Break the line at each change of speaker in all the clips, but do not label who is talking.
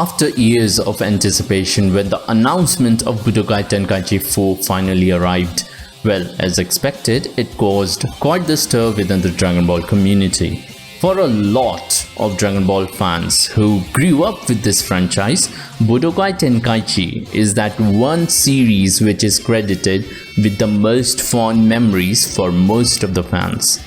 After years of anticipation, when the announcement of Budokai Tenkaichi 4 finally arrived, well, as expected, it caused quite the stir within the Dragon Ball community. For a lot of Dragon Ball fans who grew up with this franchise, Budokai Tenkaichi is that one series which is credited with the most fond memories for most of the fans.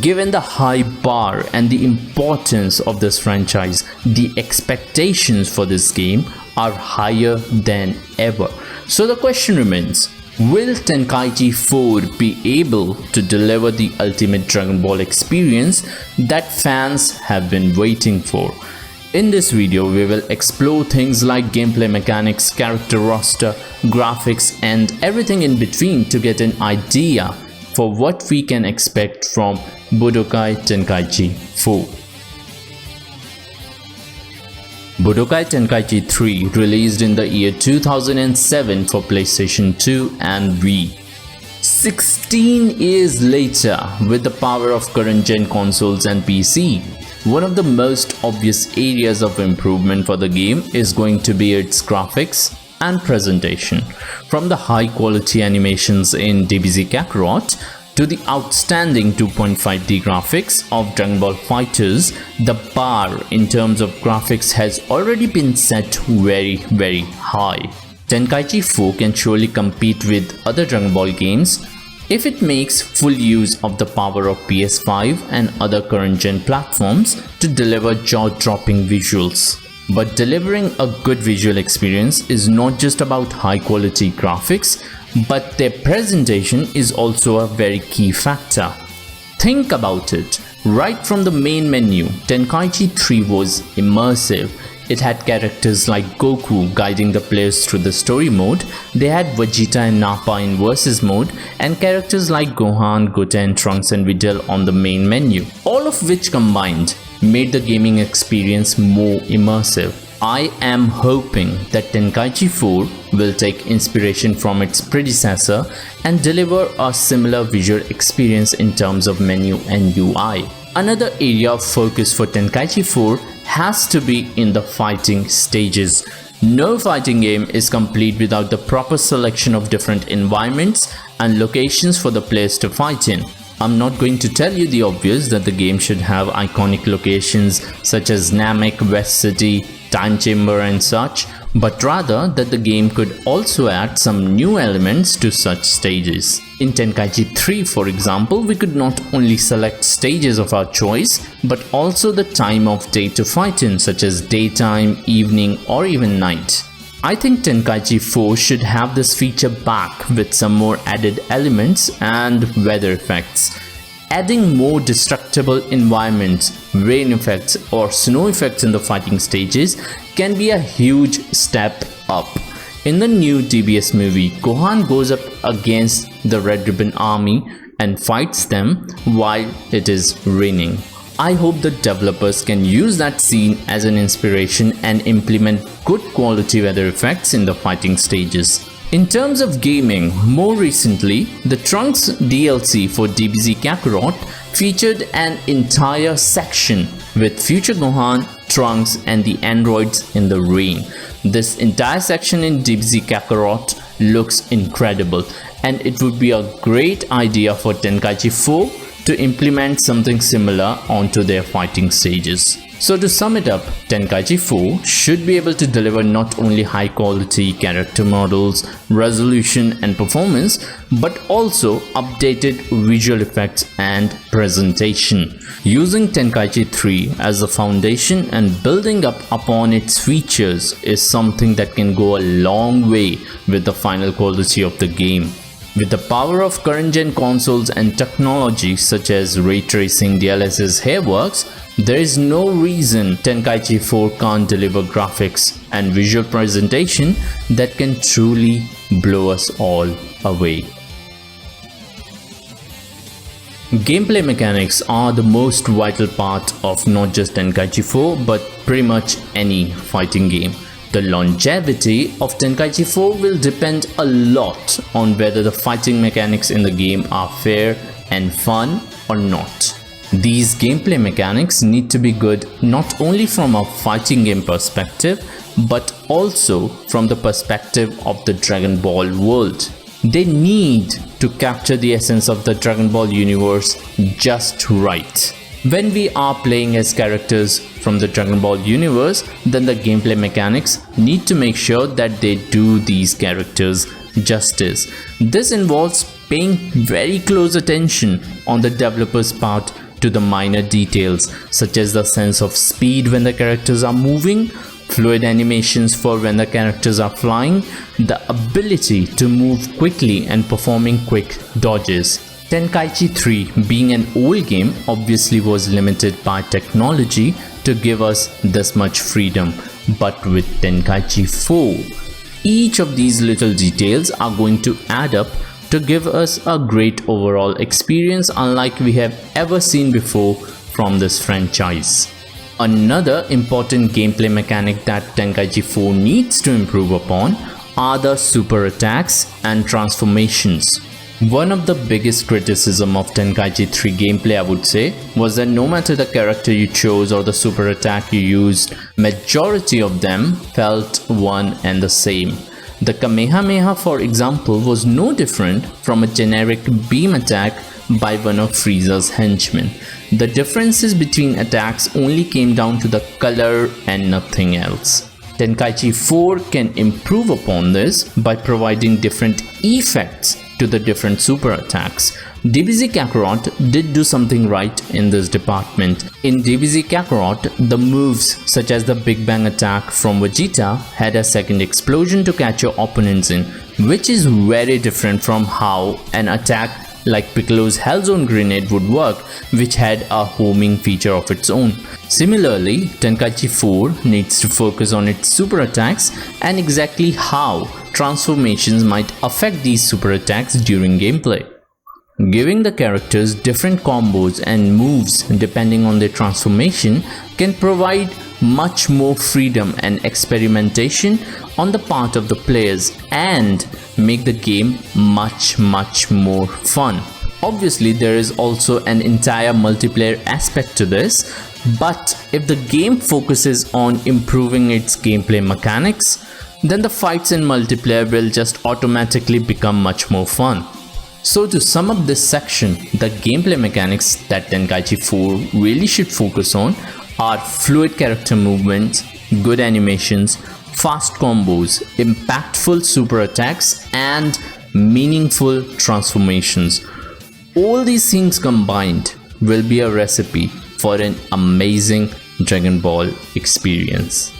Given the high bar and the importance of this franchise, the expectations for this game are higher than ever. So the question remains, will Tenkaichi 4 be able to deliver the ultimate Dragon Ball experience that fans have been waiting for? In this video, we will explore things like gameplay mechanics, character roster, graphics, and everything in between to get an idea for what we can expect from Budokai Tenkaichi 4. Budokai Tenkaichi 3 released in the year 2007 for PlayStation 2 and Wii. 16 years later, with the power of current gen consoles and PC, one of the most obvious areas of improvement for the game is going to be its graphics and presentation. From the high quality animations in DBZ Kakarot to the outstanding 2.5D graphics of Dragon Ball FighterZ, the bar in terms of graphics has already been set very high. Tenkaichi 4 can surely compete with other Dragon Ball games if it makes full use of the power of PS5 and other current gen platforms to deliver jaw-dropping visuals. But delivering a good visual experience is not just about high quality graphics, but their presentation is also a very key factor. Think about it, right from the main menu, Tenkaichi 3 was immersive. It had characters like Goku guiding the players through the story mode, they had Vegeta and Nappa in versus mode, and characters like Gohan, Goten, Trunks and Videl on the main menu, all of which combined made the gaming experience more immersive. I am hoping that Tenkaichi 4 will take inspiration from its predecessor and deliver a similar visual experience in terms of menu and UI. Another area of focus for Tenkaichi 4 has to be in the fighting stages. No fighting game is complete without the proper selection of different environments and locations for the players to fight in. I'm not going to tell you the obvious that the game should have iconic locations such as Namek, West City, Time Chamber and such, but rather that the game could also add some new elements to such stages. In Tenkaichi 3, for example, we could not only select stages of our choice, but also the time of day to fight in, such as daytime, evening or even night. I think Tenkaichi 4 should have this feature back with some more added elements and weather effects. Adding more destructible environments, rain effects or snow effects in the fighting stages can be a huge step up. In the new DBS movie, Gohan goes up against the Red Ribbon Army and fights them while it is raining. I hope the developers can use that scene as an inspiration and implement good quality weather effects in the fighting stages. In terms of gaming, more recently, the Trunks DLC for DBZ Kakarot featured an entire section with future Gohan, Trunks and the androids in the rain. This entire section in DBZ Kakarot looks incredible, and it would be a great idea for Tenkaichi 4 to implement something similar onto their fighting stages. So to sum it up, Tenkaichi 4 should be able to deliver not only high quality character models, resolution and performance, but also updated visual effects and presentation. Using Tenkaichi 3 as the foundation and building up upon its features is something that can go a long way with the final quality of the game. With the power of current gen consoles and technology such as ray tracing, DLSS, Hairworks, There is no reason Tenkaichi 4 can't deliver graphics and visual presentation that can truly blow us all away. Gameplay mechanics are the most vital part of not just Tenkaichi 4 but pretty much any fighting game. The longevity of Tenkaichi 4 will depend a lot on whether the fighting mechanics in the game are fair and fun or not. These gameplay mechanics need to be good not only from a fighting game perspective but also from the perspective of the Dragon Ball world. They need to capture the essence of the Dragon Ball universe just right. When we are playing as characters from the Dragon Ball universe, then the gameplay mechanics need to make sure that they do these characters justice. This involves paying very close attention on the developer's part to the minor details such as the sense of speed when the characters are moving, fluid animations for when the characters are flying, the ability to move quickly and performing quick dodges. Tenkaichi 3, being an old game, obviously was limited by technology to give us this much freedom, but with Tenkaichi 4, each of these little details are going to add up to give us a great overall experience unlike we have ever seen before from this franchise. Another important gameplay mechanic that Tenkaichi 4 needs to improve upon are the super attacks and transformations. One of the biggest criticism of Tenkaichi 3 gameplay, I would say, was that no matter the character you chose or the super attack you used, majority of them felt one and the same. The Kamehameha, for example, was no different from a generic beam attack by one of Frieza's henchmen. The differences between attacks only came down to the color and nothing else. Tenkaichi 4 can improve upon this by providing different effects to the different super attacks. DBZ Kakarot did do something right in this department. In DBZ Kakarot, the moves such as the Big Bang attack from Vegeta had a second explosion to catch your opponents in, which is very different from how an attack like Piccolo's Hellzone Grenade would work, which had a homing feature of its own. Similarly, Tenkaichi 4 needs to focus on its super attacks and exactly how transformations might affect these super attacks during gameplay. Giving the characters different combos and moves depending on their transformation can provide much more freedom and experimentation on the part of the players and make the game much more fun. Obviously, there is also an entire multiplayer aspect to this, but if the game focuses on improving its gameplay mechanics, then the fights in multiplayer will just automatically become much more fun. So to sum up this section, the gameplay mechanics that Tenkaichi 4 really should focus on are fluid character movements, good animations, fast combos, impactful super attacks, and meaningful transformations. All these things combined will be a recipe for an amazing Dragon Ball experience.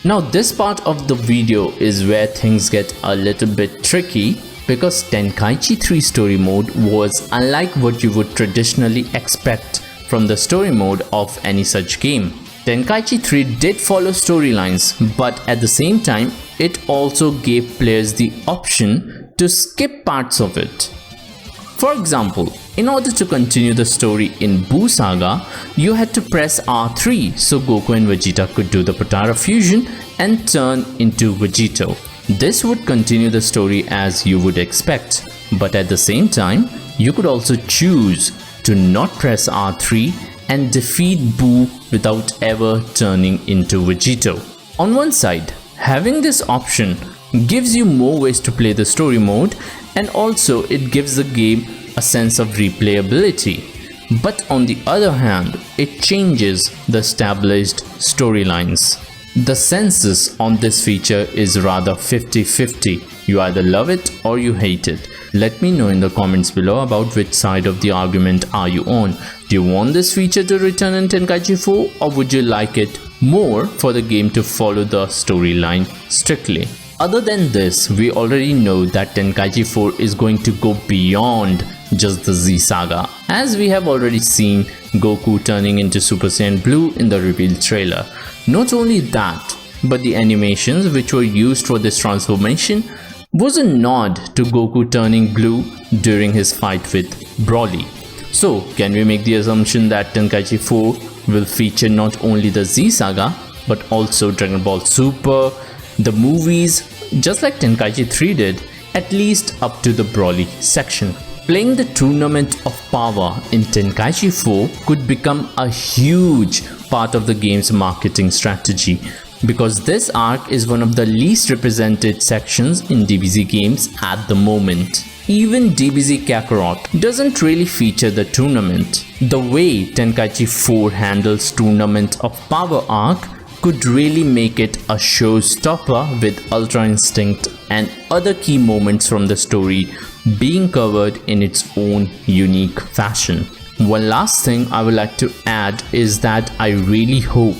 Now this part of the video is where things get a little bit tricky because Tenkaichi 3 story mode was unlike what you would traditionally expect from the story mode of any such game. Tenkaichi 3 did follow storylines, but at the same time it also gave players the option to skip parts of it. For example, in order to continue the story in Buu Saga, you had to press R3 so Goku and Vegeta could do the Potara fusion and turn into Vegito. This would continue the story as you would expect, but at the same time, you could also choose to not press R3 and defeat Buu without ever turning into Vegito. On one side, having this option gives you more ways to play the story mode, and also it gives the game a sense of replayability. But on the other hand, it changes the established storylines. The census on this feature is rather 50-50. You either love it or you hate it. Let me know in the comments below about which side of the argument are you on. Do you want this feature to return in Tenkaichi 4, or would you like it more for the game to follow the storyline strictly? Other than this, we already know that Tenkaichi 4 is going to go beyond just the Z Saga as we have already seen Goku turning into Super Saiyan Blue in the reveal trailer. Not only that, but the animations which were used for this transformation was a nod to Goku turning blue during his fight with Broly. So, can we make the assumption that Tenkaichi 4 will feature not only the Z Saga but also Dragon Ball Super, the movies, just like Tenkaichi 3 did, at least up to the Broly section. Playing the Tournament of Power in Tenkaichi 4 could become a huge part of the game's marketing strategy, because this arc is one of the least represented sections in DBZ games at the moment. Even DBZ Kakarot doesn't really feature the tournament. The way Tenkaichi 4 handles Tournament of Power arc could really make it a showstopper, with Ultra Instinct and other key moments from the story being covered in its own unique fashion. One last thing I would like to add is that I really hope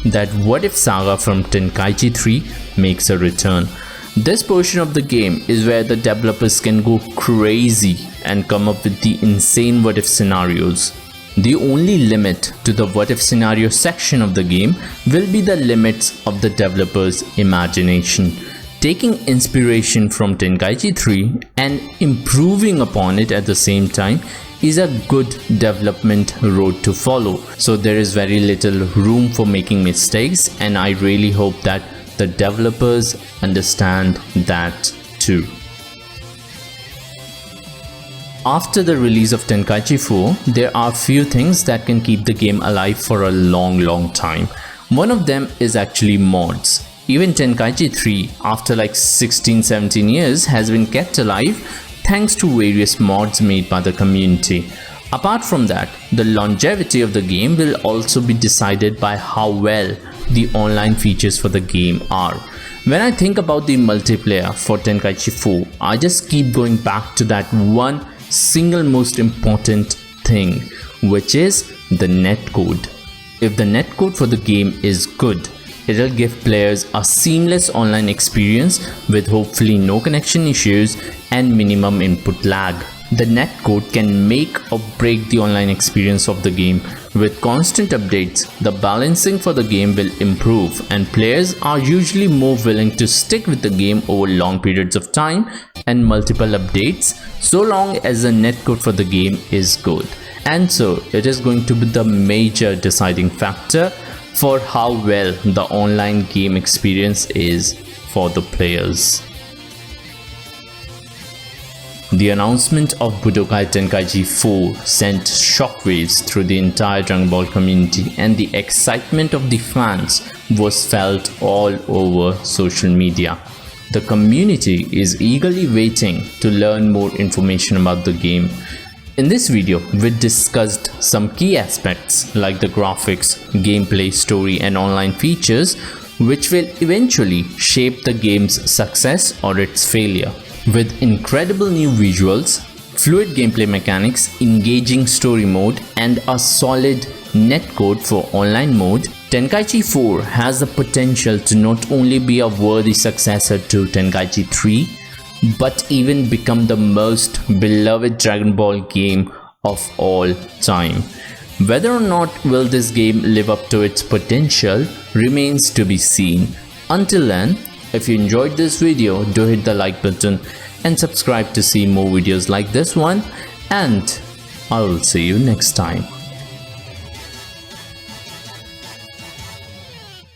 that What If Saga from Tenkaichi 3 makes a return. This portion of the game is where the developers can go crazy and come up with the insane what if scenarios. The only limit to the what if scenario section of the game will be the limits of the developer's imagination. Taking inspiration from Tenkaichi 3 and improving upon it at the same time is a good development road to follow. So there is very little room for making mistakes, and I really hope that the developers understand that too. After the release of Tenkaichi 4, there are few things that can keep the game alive for a long time. One of them is actually mods. Even Tenkaichi 3, after like 16-17 years, has been kept alive thanks to various mods made by the community. Apart from that, the longevity of the game will also be decided by how well the online features for the game are. When I think about the multiplayer for Tenkaichi 4, I just keep going back to that one single most important thing, which is the netcode. If the netcode for the game is good, it'll give players a seamless online experience with hopefully no connection issues and minimum input lag. The netcode can make or break the online experience of the game. With constant updates, the balancing for the game will improve, and players are usually more willing to stick with the game over long periods of time and multiple updates, so long as the netcode for the game is good. And so it is going to be the major deciding factor for how well the online game experience is for the players. The announcement of Budokai Tenkaichi 4 sent shockwaves through the entire Dragon Ball community, and the excitement of the fans was felt all over social media. The community is eagerly waiting to learn more information about the game. In this video, we discussed some key aspects like the graphics, gameplay, story and online features, which will eventually shape the game's success or its failure. With incredible new visuals, fluid gameplay mechanics, engaging story mode and a solid netcode for online mode, Tenkaichi 4 has the potential to not only be a worthy successor to Tenkaichi 3, but even become the most beloved Dragon Ball game of all time. Whether or not will this game live up to its potential remains to be seen. Until then, if you enjoyed this video, do hit the like button and subscribe to see more videos like this one, and I will see you next time.